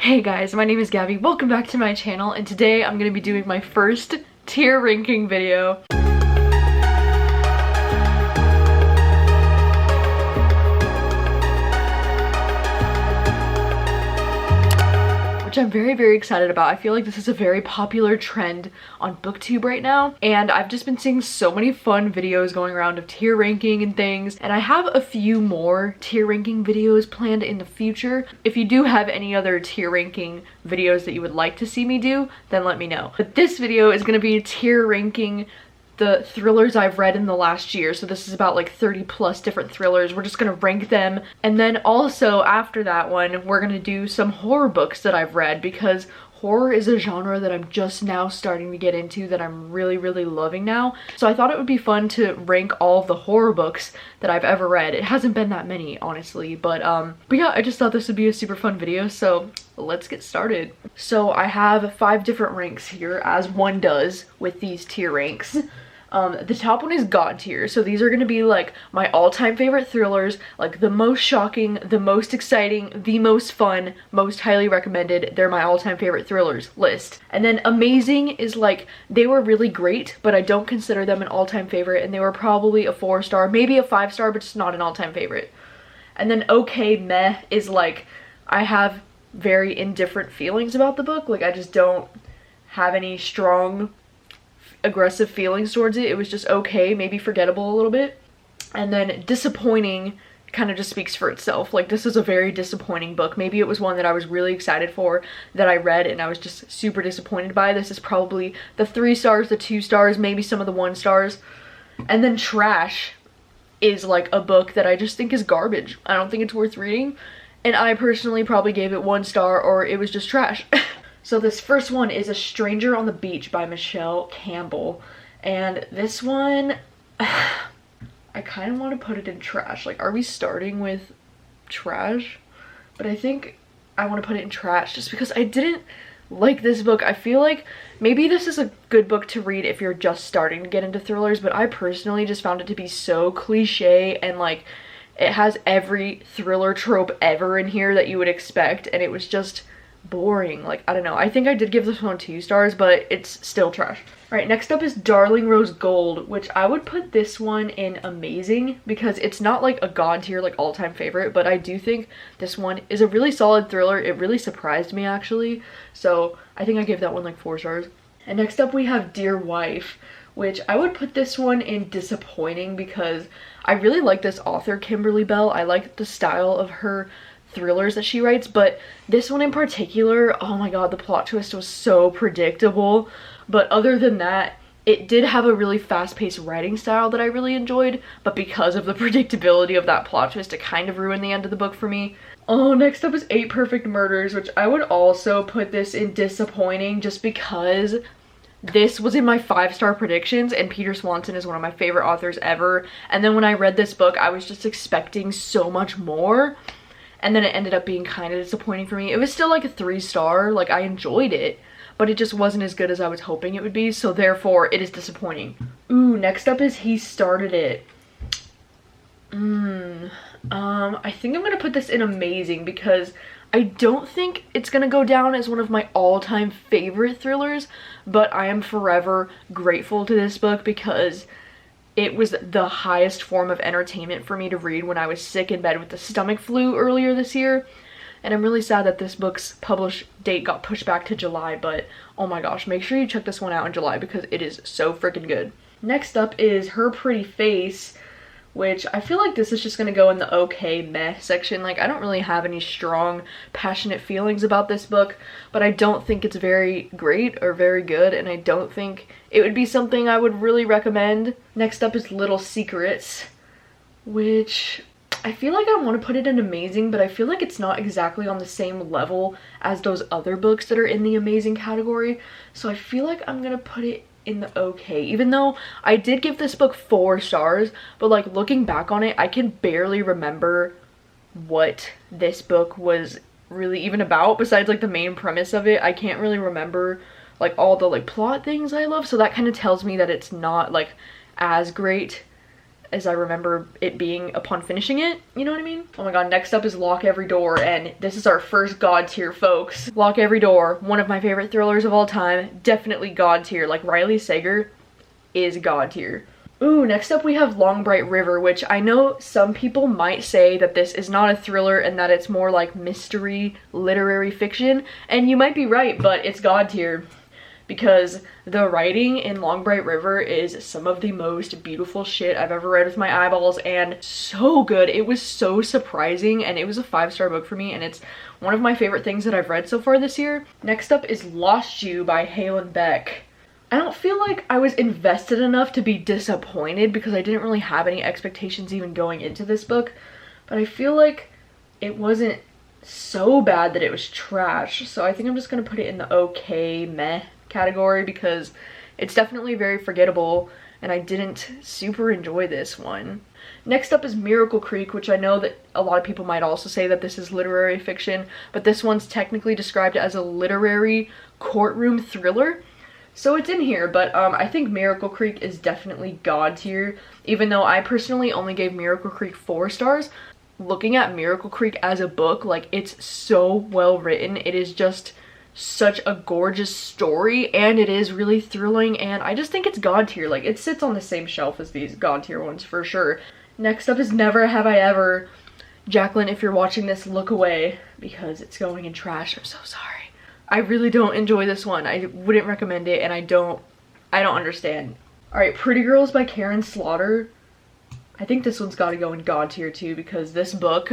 Hey guys, my name is Gabby. Welcome back to my channel, and today I'm going to be doing my first tier ranking video. Which I'm very excited about. I feel like this is a very popular trend on BookTube right now, and I've just been seeing so many fun videos going around of tier ranking and things, and I have a few more tier ranking videos planned in the future. If you do have any other tier ranking videos that you would like to see me do, then let me know. But this video is going to be tier ranking the thrillers I've read in the last year. So this is about like 30 plus different thrillers. We're just gonna rank them. And then also after that one, we're gonna do some horror books that I've read, because horror is a genre that I'm just now starting to get into, that I'm really loving now. So I thought it would be fun to rank all of the horror books that I've ever read. It hasn't been that many, honestly, but yeah, I just thought this would be a super fun video, so let's get started. So I have 5 different ranks here, as one does with these tier ranks. The top one is God tier, so these are going to be like my all-time favorite thrillers, like the most shocking, the most exciting, the most fun, most highly recommended. They're my all-time favorite thrillers list. And then amazing is like, they were really great, but I don't consider them an all-time favorite, and they were probably a 4-star, maybe a 5-star, but just not an all-time favorite. And then okay meh is like, I have very indifferent feelings about the book. Like, I just don't have any strong aggressive feelings towards it. It was just okay, maybe forgettable a little bit. And then disappointing kind of just speaks for itself. Like, this is a very disappointing book. Maybe it was one that I was really excited for, that I read, and I was just super disappointed by. This is probably the 3 stars, the 2 stars, maybe some of the 1 stars. And then trash is like a book that I just think is garbage. I don't think it's worth reading, and I personally probably gave it 1 star, or it was just trash. So this first one is A Stranger on the Beach by Michelle Campbell. And this one, I kind of want to put it in trash. Like, are we starting with trash? But I think I want to put it in trash just because I didn't like this book. I feel like maybe this is a good book to read if you're just starting to get into thrillers, but I personally just found it to be so cliche, and like, it has every thriller trope ever in here that you would expect, and it was just boring. Like, I don't know. I think I did give this one 2 stars, but it's still trash. Alright, next up is Darling Rose Gold, which I would put this one in amazing, because it's not like a God tier, like all-time favorite, but I do think this one is a really solid thriller. It really surprised me, actually, so I think I gave that one like 4 stars. And next up we have Dear Wife, which I would put this one in disappointing, because I really like this author, Kimberly Bell. I like the style of her thrillers that she writes, but this one in particular, oh my god, the plot twist was so predictable. But other than that, it did have a really fast-paced writing style that I really enjoyed, but because of the predictability of that plot twist, it kind of ruined the end of the book for me. Oh, next up is 8 Perfect Murders, which I would also put this in disappointing, just because this was in my 5-star predictions, and Peter Swanson is one of my favorite authors ever, and then when I read this book, I was just expecting so much more. And then it ended up being kind of disappointing for me. It was still like a 3-star, like I enjoyed it, but it just wasn't as good as I was hoping it would be, so therefore it is disappointing. Ooh, next up is He Started It. I think I'm gonna put this in amazing, because I don't think it's gonna go down as one of my all-time favorite thrillers, but I am forever grateful to this book, because it was the highest form of entertainment for me to read when I was sick in bed with the stomach flu earlier this year. And I'm really sad that this book's published date got pushed back to July, but oh my gosh, make sure you check this one out in July, because it is so freaking good. Next up is Her Pretty Face, which I feel like this is just gonna go in the okay meh section. Like, I don't really have any strong passionate feelings about this book, but I don't think it's very great or very good, and I don't think it would be something I would really recommend. Next up is Little Secrets, which I feel like I want to put it in amazing, but I feel like it's not exactly on the same level as those other books that are in the amazing category, so I feel like I'm gonna put it in the okay, even though I did give this book 4 stars, but like, looking back on it, I can barely remember what this book was really even about, besides like the main premise of it. I can't really remember like all the like plot things I love, so that kind of tells me that it's not like as great as I remember it being upon finishing it, you know what I mean? Oh my god, next up is Lock Every Door, and this is our first God tier, folks. Lock Every Door, one of my favorite thrillers of all time, definitely God tier. Like, Riley Sager is God tier. Ooh, next up we have Long Bright River, which I know some people might say that this is not a thriller and that it's more like mystery literary fiction, and you might be right, but it's God tier. Because the writing in Long Bright River is some of the most beautiful shit I've ever read with my eyeballs, and so good. It was so surprising, and it was a 5-star book for me, and it's one of my favorite things that I've read so far this year. Next up is Lost You by Halen Beck. I don't feel like I was invested enough to be disappointed because I didn't really have any expectations even going into this book, but I feel like it wasn't so bad that it was trash, so I think I'm just gonna put it in the okay, meh category because it's definitely very forgettable and I didn't super enjoy this one. Next up is Miracle Creek, which I know that a lot of people might also say that this is literary fiction, but this one's technically described as a literary courtroom thriller. So it's in here, but I think Miracle Creek is definitely God tier, even though I personally only gave Miracle Creek 4 stars. Looking at Miracle Creek as a book, like, it's so well written. It is just such a gorgeous story, and it is really thrilling, and I just think it's God tier. Like, it sits on the same shelf as these God tier ones for sure. Next up is Never Have I Ever. Jacqueline, if you're watching this, look away because it's going in trash. I'm so sorry. I really don't enjoy this one. I wouldn't recommend it, and I don't understand. Alright, Pretty Girls by Karen Slaughter. I think this one's gotta go in God tier too, because this book,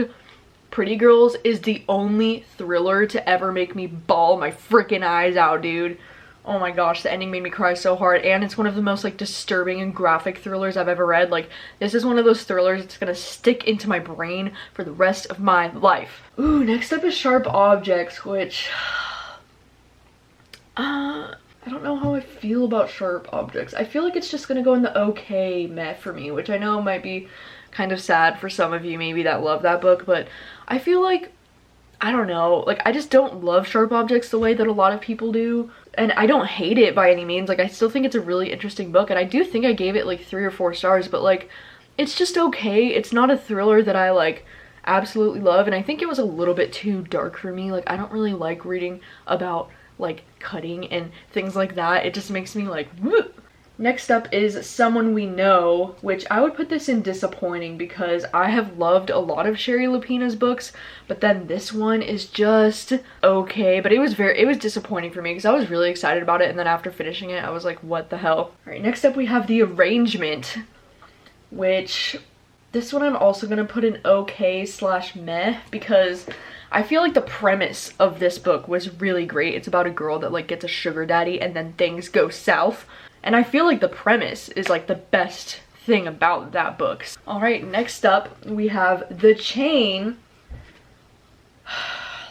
Pretty Girls, is the only thriller to ever make me bawl my freaking eyes out, dude. Oh my gosh, the ending made me cry so hard, and it's one of the most, like, disturbing and graphic thrillers I've ever read. Like, this is one of those thrillers that's gonna stick into my brain for the rest of my life. Ooh, next up is Sharp Objects, which I don't know how I feel about Sharp Objects. I feel like it's just gonna go in the okay meh for me, which I know might be kind of sad for some of you maybe that love that book, but I feel like, I don't know, like, I just don't love Sharp Objects the way that a lot of people do, and I don't hate it by any means. Like, I still think it's a really interesting book, and I do think I gave it like 3 or 4 stars, but like, it's just okay. It's not a thriller that I like absolutely love, and I think it was a little bit too dark for me. Like, I don't really like reading about like cutting and things like that. It just makes me like whoop. Next up is Someone We Know, which I would put this in disappointing because I have loved a lot of Sherry Lupina's books, but then this one is just okay. But it was disappointing for me because I was really excited about it, and then after finishing it I was like, what the hell. All right, next up we have The Arrangement, which this one I'm also gonna put in okay / meh because I feel like the premise of this book was really great. It's about a girl that like gets a sugar daddy and then things go south. And I feel like the premise is like the best thing about that book. All right, next up we have The Chain,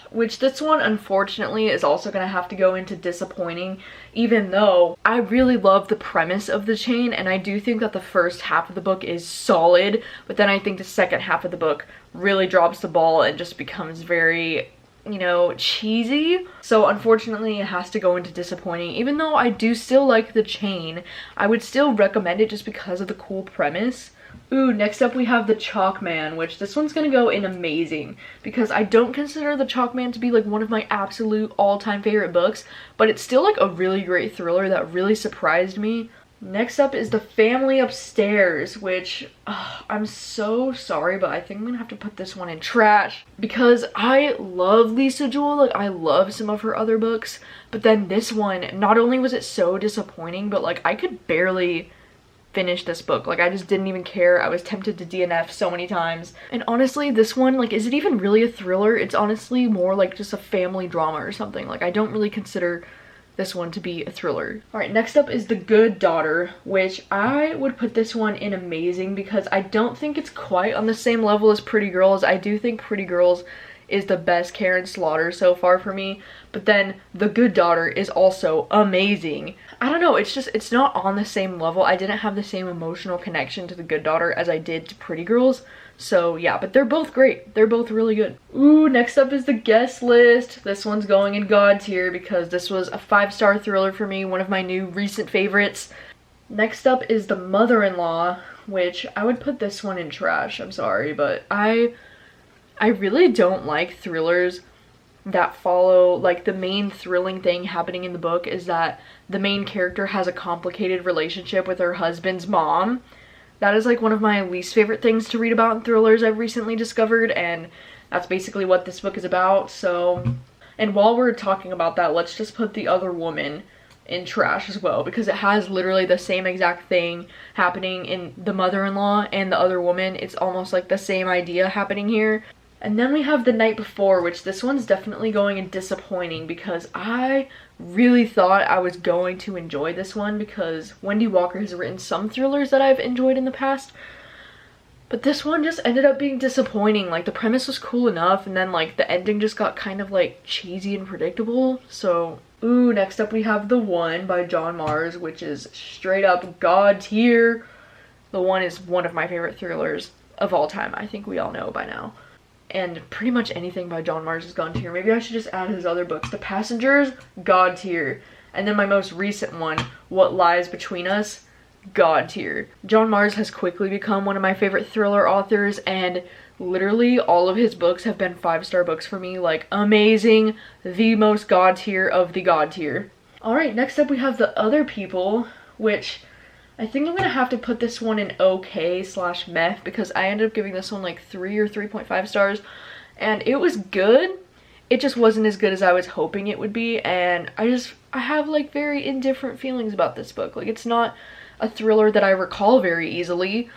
which this one unfortunately is also gonna have to go into disappointing, even though I really love the premise of The Chain, and I do think that the first half of the book is solid, but then I think the second half of the book really drops the ball and just becomes very, you know, cheesy. So unfortunately it has to go into disappointing. Even though I do still like The Chain, I would still recommend it just because of the cool premise. Ooh, next up we have The Chalk Man, which this one's gonna go in amazing because I don't consider The Chalk Man to be like one of my absolute all-time favorite books, but it's still like a really great thriller that really surprised me. Next up is The Family Upstairs, which I'm so sorry, but I think I'm gonna have to put this one in trash because I love Lisa Jewell. Like, I love some of her other books, but then this one, not only was it so disappointing, but like I could barely finish this book. Like, I just didn't even care. I was tempted to DNF so many times. And honestly, this one, like, is it even really a thriller? It's honestly more like just a family drama or something. Like, I don't really consider this one to be a thriller. All right, next up is The Good Daughter, which I would put this one in amazing because I don't think it's quite on the same level as Pretty Girls. I do think Pretty Girls is the best Karen Slaughter so far for me, but then The Good Daughter is also amazing. I don't know, it's just, it's not on the same level. I didn't have the same emotional connection to The Good Daughter as I did to Pretty Girls. So yeah, but they're both great. They're both really good. Ooh, next up is The Guest List. This one's going in God tier because this was a 5-star thriller for me, one of my new recent favorites. Next up is The Mother-in-Law, which I would put this one in trash. I'm sorry, but I really don't like thrillers that follow, like, the main thrilling thing happening in the book is that the main character has a complicated relationship with her husband's mom. That is like one of my least favorite things to read about in thrillers I've recently discovered, and that's basically what this book is about. So, and while we're talking about that, let's just put The Other Woman in trash as well, because it has literally the same exact thing happening in The Mother-in-Law and The Other Woman. It's almost like the same idea happening here. And then we have The Night Before, which this one's definitely going in disappointing because I really thought I was going to enjoy this one because Wendy Walker has written some thrillers that I've enjoyed in the past. But this one just ended up being disappointing. Like, the premise was cool enough, and then, like, the ending just got kind of, like, cheesy and predictable. So, ooh, next up we have The One by John Mars, which is straight up God tier. The One is one of my favorite thrillers of all time. I think we all know by now. And pretty much anything by John Mars is God tier. Maybe I should just add his other books. The Passengers, God tier. And then my most recent one, What Lies Between Us, God tier. John Mars has quickly become one of my favorite thriller authors, and literally all of his books have been 5-star books for me. Like, amazing, the most God tier of the God tier. Alright, next up we have The Other People, which I think I'm gonna have to put this one in okay/meh because I ended up giving this one like 3 or 3.5 stars, and it was good. It just wasn't as good as I was hoping it would be, and I have like very indifferent feelings about this book. Like, it's not a thriller that I recall very easily.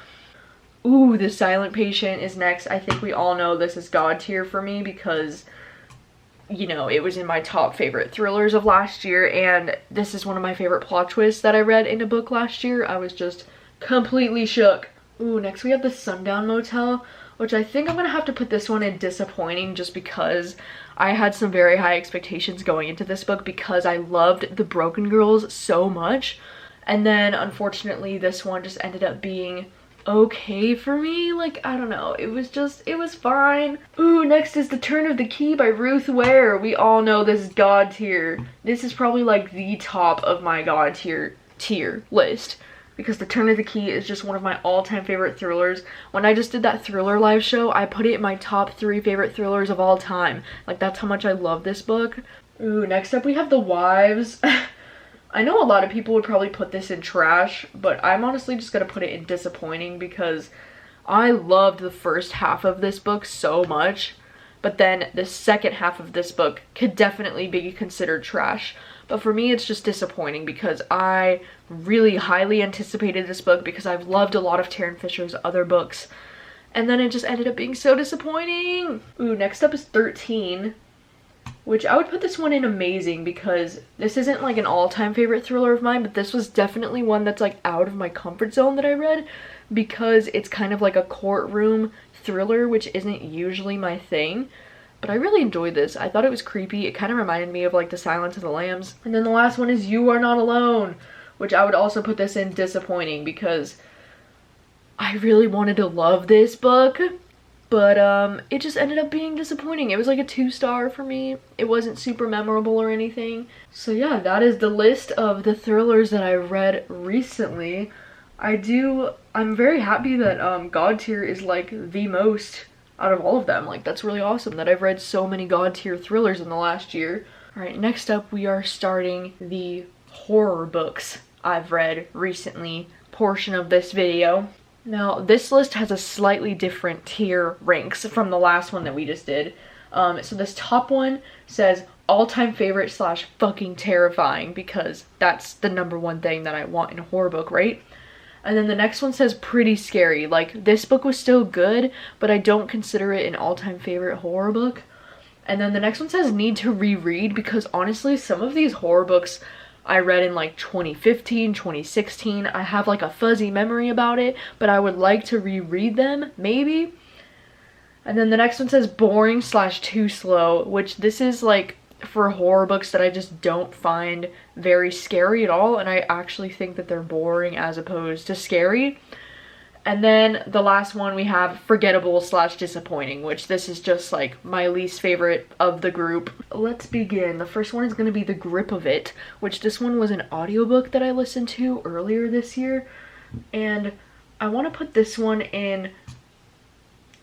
Ooh, The Silent Patient is next. I think we all know this is God tier for me because, you know, it was in my top favorite thrillers of last year, and this is one of my favorite plot twists that I read in a book last year. I was just completely shook. Ooh, next we have The Sundown Motel, which I think I'm gonna have to put this one in disappointing just because I had some very high expectations going into this book because I loved The Broken Girls so much. And then unfortunately this one just ended up being okay for me. Like, I don't know, it was fine. Ooh, next is The Turn of the Key by Ruth Ware. We all know this is God tier. This is probably like the top of my God tier list because The Turn of the Key is just one of my all-time favorite thrillers. When I just did that thriller live show, I put it in my top 3 favorite thrillers of all time. Like, that's how much I love this book. Ooh, next up we have The Wives. I know a lot of people would probably put this in trash, but I'm honestly just gonna put it in disappointing because I loved the first half of this book so much, but then the second half of this book could definitely be considered trash. But for me, it's just disappointing because I really highly anticipated this book because I've loved a lot of Taryn Fisher's other books, and then it just ended up being so disappointing. Ooh, next up is 13. Which I would put this one in amazing because this isn't like an all-time favorite thriller of mine, but this was definitely one that's like out of my comfort zone that I read because it's kind of like a courtroom thriller, which isn't usually my thing. But I really enjoyed this. I thought it was creepy. It kind of reminded me of like The Silence of the Lambs. And then the last one is You Are Not Alone, which I would also put this in disappointing because I really wanted to love this book. But it just ended up being disappointing. It was like a 2-star for me. It wasn't super memorable or anything. So yeah, that is the list of the thrillers that I read recently. I'm very happy that God tier is like the most out of all of them. Like, that's really awesome that I've read so many God tier thrillers in the last year. Alright, next up we are starting the horror books I've read recently portion of this video. Now, this list has a slightly different tier ranks from the last one that we just did. So this top one says all-time favorite / fucking terrifying because that's the #1 thing that I want in a horror book, right? And then the next one says pretty scary. Like, this book was still good, but I don't consider it an all-time favorite horror book. And then the next one says need to reread because honestly, some of these horror books I read in like 2015, 2016. I have like a fuzzy memory about it, but I would like to reread them, maybe. And then the next one says boring / too slow, which this is like for horror books that I just don't find very scary at all, and I actually think that they're boring as opposed to scary. And then the last one we have forgettable / disappointing, which this is just like my least favorite of the group. Let's begin. The first one is going to be The Grip of It, which this one was an audiobook that I listened to earlier this year. And I want to put this one in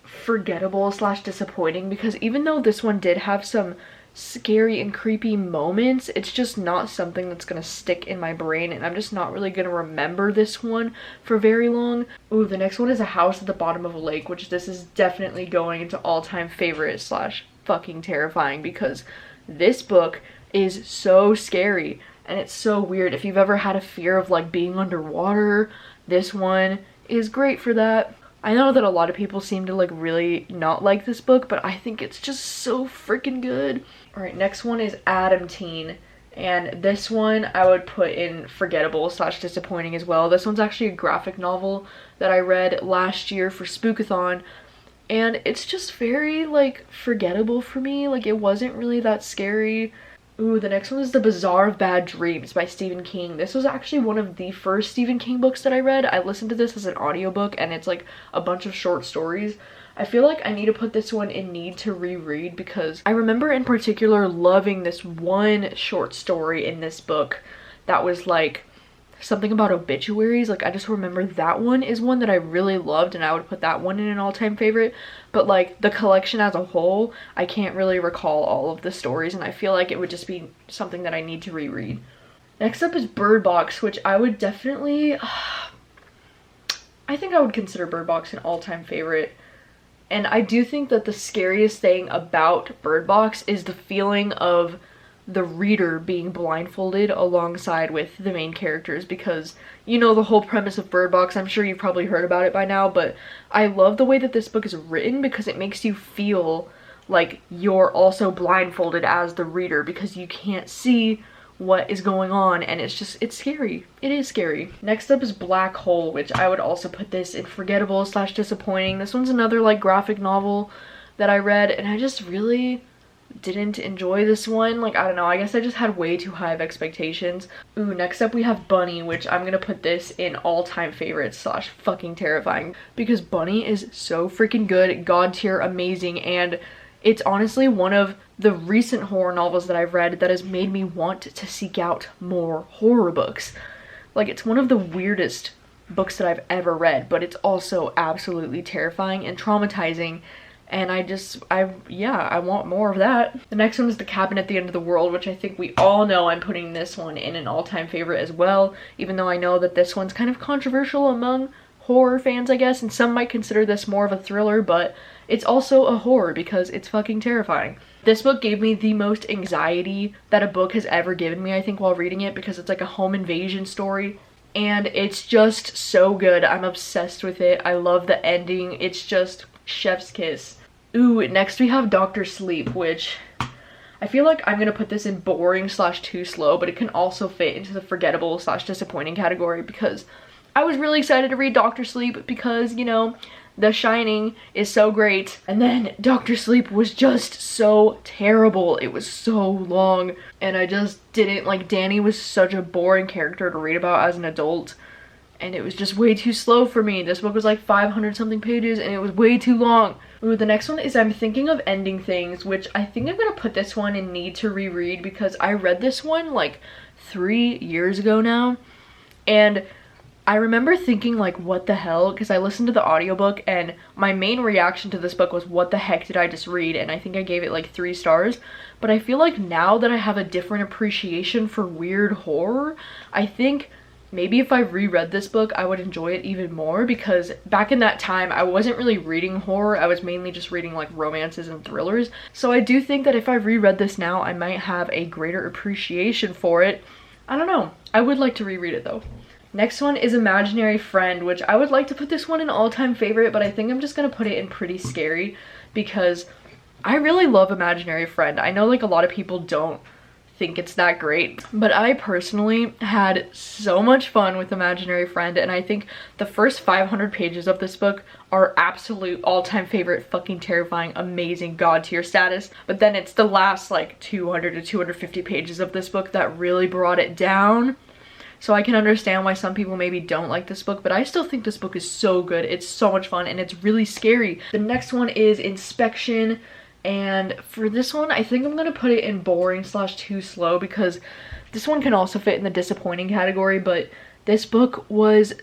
forgettable slash disappointing, because even though this one did have some scary and creepy moments, it's just not something that's gonna stick in my brain, and I'm just not really gonna remember this one for very long. Ooh, the next one is A House at the Bottom of a Lake, which this is definitely going into all-time favorite slash fucking terrifying, because this book is so scary and it's so weird. If you've ever had a fear of like being underwater, this one is great for that. I know that a lot of people seem to like really not like this book, but I think it's just so freaking good. All right, next one is Adam Teen, and this one I would put in forgettable slash disappointing as well. This one's actually a graphic novel that I read last year for Spookathon, and it's just very like forgettable for me. Like, it wasn't really that scary. Ooh, the next one is The Bazaar of Bad Dreams by Stephen King. This was actually one of the first Stephen King books that I read. I listened to this as an audiobook, and it's like a bunch of short stories. I feel like I need to put this one in need to reread, because I remember in particular loving this one short story in this book that was like something about obituaries. Like, I just remember that one is one that I really loved, and I would put that one in an all-time favorite. But like the collection as a whole, I can't really recall all of the stories, and I feel like it would just be something that I need to reread. Next up is Bird Box, which I would definitely I think I would consider Bird Box an all-time favorite. And I do think that the scariest thing about Bird Box is the feeling of the reader being blindfolded alongside with the main characters, because you know the whole premise of Bird Box. I'm sure you've probably heard about it by now, but I love the way that this book is written, because it makes you feel like you're also blindfolded as the reader, because you can't see what is going on, and it's scary. It is scary. Next up is Black Hole, which I would also put this in forgettable slash disappointing. This one's another like graphic novel that I read, and I just really didn't enjoy this one. Like, I don't know, I guess I just had way too high of expectations. Ooh, next up we have Bunny, which I'm gonna put this in all-time favorites slash fucking terrifying, because Bunny is so freaking good, god tier, amazing, and it's honestly one of the recent horror novels that I've read that has made me want to seek out more horror books. Like, it's one of the weirdest books that I've ever read, but it's also absolutely terrifying and traumatizing, and I want more of that. The next one is The Cabin at the End of the World, which I think we all know I'm putting this one in an all-time favorite as well, even though I know that this one's kind of controversial among horror fans, I guess, and some might consider this more of a thriller, but it's also a horror because it's fucking terrifying. This book gave me the most anxiety that a book has ever given me, I think, while reading it, because it's like a home invasion story, and it's just so good. I'm obsessed with it. I love the ending. It's just chef's kiss. Ooh, next we have Dr. Sleep, which I feel like I'm gonna put this in boring slash too slow, but it can also fit into the forgettable slash disappointing category, because I was really excited to read Dr. Sleep because, you know, The Shining is so great, and then Dr. Sleep was just so terrible. It was so long, and I just didn't like. Danny was such a boring character to read about as an adult, and it was just way too slow for me. This book was like 500 something pages, and it was way too long. Ooh, the next one is I'm Thinking of Ending Things, which I think I'm gonna put this one in need to reread, because I read this one like 3 years ago now, and I remember thinking like, what the hell, because I listened to the audiobook, and my main reaction to this book was, what the heck did I just read? And I think I gave it like 3 stars. But I feel like now that I have a different appreciation for weird horror, I think maybe if I reread this book I would enjoy it even more, because back in that time I wasn't really reading horror. I was mainly just reading like romances and thrillers. So I do think that if I reread this now I might have a greater appreciation for it. I don't know. I would like to reread it though. Next one is Imaginary Friend, which I would like to put this one in all-time favorite, but I think I'm just gonna put it in pretty scary, because I really love Imaginary Friend. I know like a lot of people don't think it's that great, but I personally had so much fun with Imaginary Friend, and I think the first 500 pages of this book are absolute all-time favorite, fucking terrifying, amazing, god tier status. But then it's the last like 200 to 250 pages of this book that really brought it down. So I can understand why some people maybe don't like this book, but I still think this book is so good. It's so much fun, and it's really scary. The next one is Inspection, and for this one I think I'm gonna put it in boring slash too slow, because this one can also fit in the disappointing category, but this book was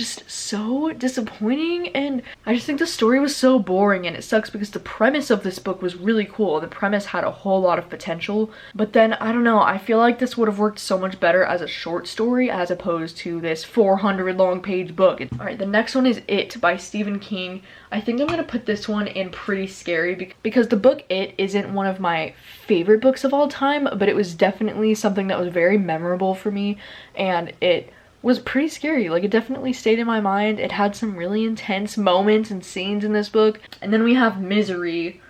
just so disappointing, and I just think the story was so boring, and it sucks because the premise of this book was really cool. The premise had a whole lot of potential, but then I don't know, I feel like this would have worked so much better as a short story as opposed to this 400 long page book. All right, the next one is It by Stephen King. I think I'm gonna put this one in pretty scary because the book It isn't one of my favorite books of all time, but it was definitely something that was very memorable for me, and it was pretty scary. Like, it definitely stayed in my mind. It had some really intense moments and scenes in this book. And then we have Misery,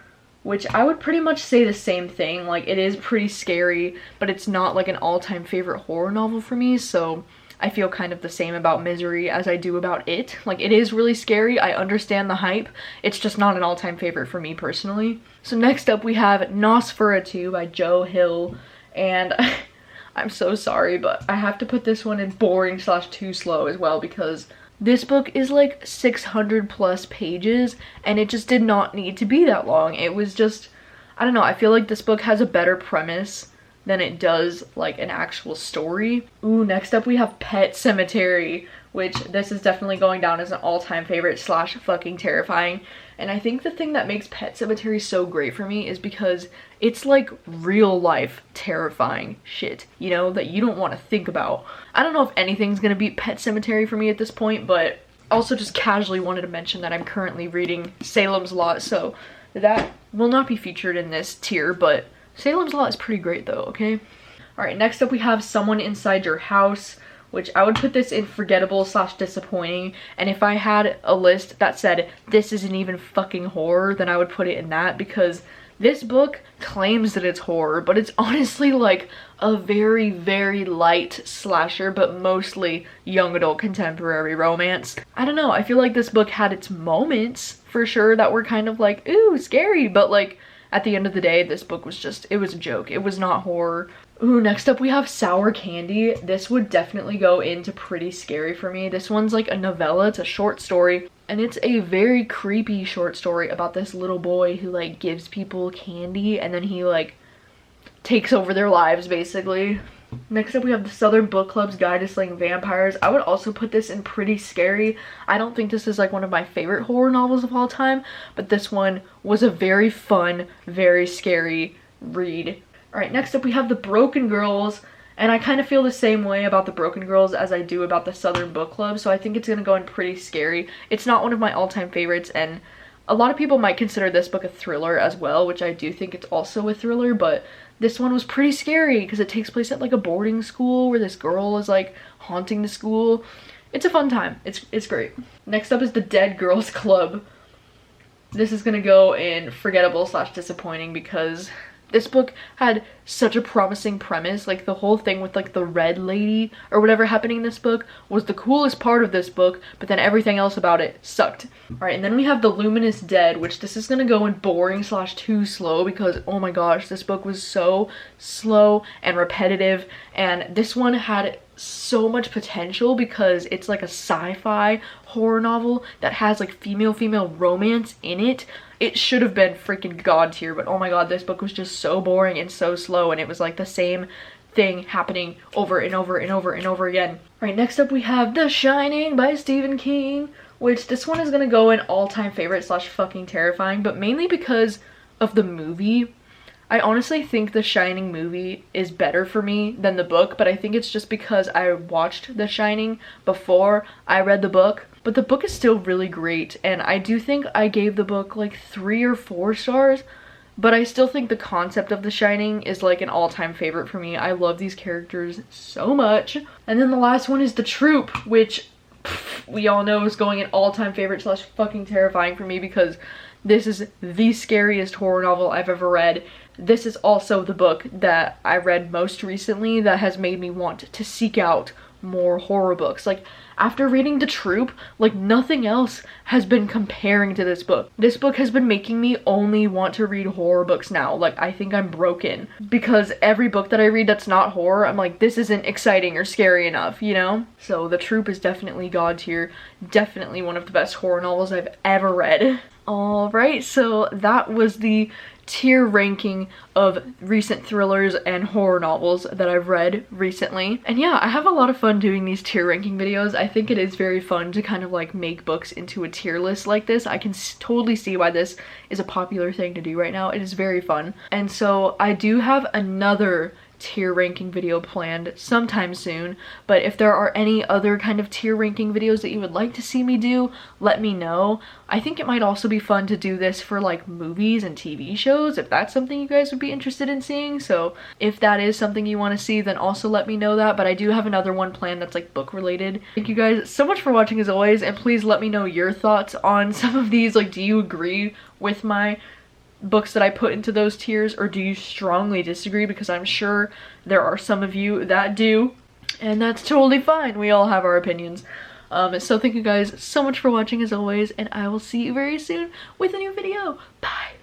which I would pretty much say the same thing. Like, it is pretty scary, but it's not like an all-time favorite horror novel for me, so I feel kind of the same about Misery as I do about It. Like, it is really scary. I understand the hype. It's just not an all-time favorite for me personally. So next up we have Nosferatu by Joe Hill, and I'm so sorry, but I have to put this one in boring / too slow as well because this book is like 600 plus pages and it just did not need to be that long. It was just, I don't know, I feel like this book has a better premise than it does like an actual story. Ooh, next up we have Pet Sematary, which this is definitely going down as an all-time favorite / fucking terrifying. And I think the thing that makes Pet Sematary so great for me is because it's like real life terrifying shit, you know, that you don't want to think about. I don't know if anything's gonna beat Pet Sematary for me at this point, but also just casually wanted to mention that I'm currently reading Salem's Lot, so that will not be featured in this tier, but Salem's Lot is pretty great though, okay? Alright, next up we have Someone Inside Your House, which I would put this in forgettable / disappointing, and if I had a list that said this isn't even fucking horror, then I would put it in that, because this book claims that it's horror, but it's honestly like a very, very light slasher, but mostly young adult contemporary romance. I don't know, I feel like this book had its moments for sure that were kind of like, ooh, scary, but like at the end of the day, this book was just, it was a joke. It was not horror. Ooh, next up we have Sour Candy. This would definitely go into pretty scary for me. This one's like a novella, it's a short story, and it's a very creepy short story about this little boy who like gives people candy and then he like takes over their lives basically. Next up we have the Southern Book Club's Guide to Slaying Vampires. I would also put this in pretty scary. I don't think this is like one of my favorite horror novels of all time, but this one was a very fun, very scary read. Alright, next up we have The Broken Girls, and I kind of feel the same way about The Broken Girls as I do about the Southern Book Club, so I think it's gonna go in pretty scary. It's not one of my all-time favorites, and a lot of people might consider this book a thriller as well, which I do think it's also a thriller, but this one was pretty scary because it takes place at like a boarding school where this girl is like haunting the school. It's a fun time. It's great. Next up is The Dead Girls Club. This is gonna go in forgettable / disappointing because this book had such a promising premise. Like the whole thing with like the red lady or whatever happening in this book was the coolest part of this book, but then everything else about it sucked. Alright, and then we have The Luminous Dead, which this is gonna go in boring / too slow because oh my gosh, this book was so slow and repetitive, and this one had so much potential because it's like a sci-fi horror novel that has like female romance in it. It should have been freaking god tier, but oh my god, this book was just so boring and so slow, and it was like the same thing happening over and over and over and over again. Alright, next up we have The Shining by Stephen King, which this one is gonna go in all-time favorite / fucking terrifying, but mainly because of the movie. I honestly think the Shining movie is better for me than the book, but I think it's just because I watched The Shining before I read the book. But the book is still really great, and I do think I gave the book like 3 or 4 stars, but I still think the concept of The Shining is like an all-time favorite for me. I love these characters so much. And then the last one is The Troop, which we all know is going in all-time favorite / fucking terrifying for me because this is the scariest horror novel I've ever read. This is also the book that I read most recently that has made me want to seek out more horror books. Like, after reading The Troop, like nothing else has been comparing to this book. This book has been making me only want to read horror books now. Like, I think I'm broken because every book that I read that's not horror, I'm like, this isn't exciting or scary enough, you know? So The Troop is definitely god tier. Definitely one of the best horror novels I've ever read. Alright, so that was the tier ranking of recent thrillers and horror novels that I've read recently. And yeah, I have a lot of fun doing these tier ranking videos. I think it is very fun to kind of like make books into a tier list like this. I can totally see why this is a popular thing to do right now. It is very fun. And so I do have another tier ranking video planned sometime soon, but if there are any other kind of tier ranking videos that you would like to see me do, let me know. I think it might also be fun to do this for like movies and TV shows if that's something you guys would be interested in seeing. So if that is something you want to see, then also let me know that. But I do have another one planned that's like book related. Thank you guys so much for watching as always, and please let me know your thoughts on some of these. Like, do you agree with my books that I put into those tiers, or do you strongly disagree? Because I'm sure there are some of you that do, and that's totally fine. We all have our opinions. So thank you guys so much for watching as always, and I will see you very soon with a new video. Bye!